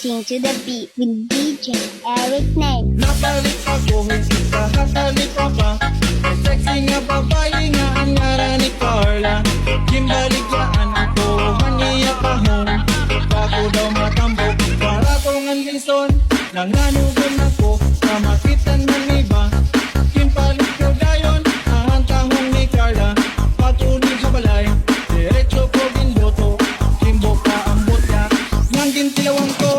dancing to the beat with DJ Eric Name. Nabalik ako, kahakalik pa pa. May sexy nga babae nga ang ngaran ni Carla. Kimbaligyan ako, maniya pa hon. Bago daw matambok, para kong ang lison. Nanganugon ako, na makitan ng iba. Kimbalik ko dayon, ang tahong ni Carla. Patuloy sa balay, diretso ko ginboto. Kimbok ka ang botya, nang gintilawang ko.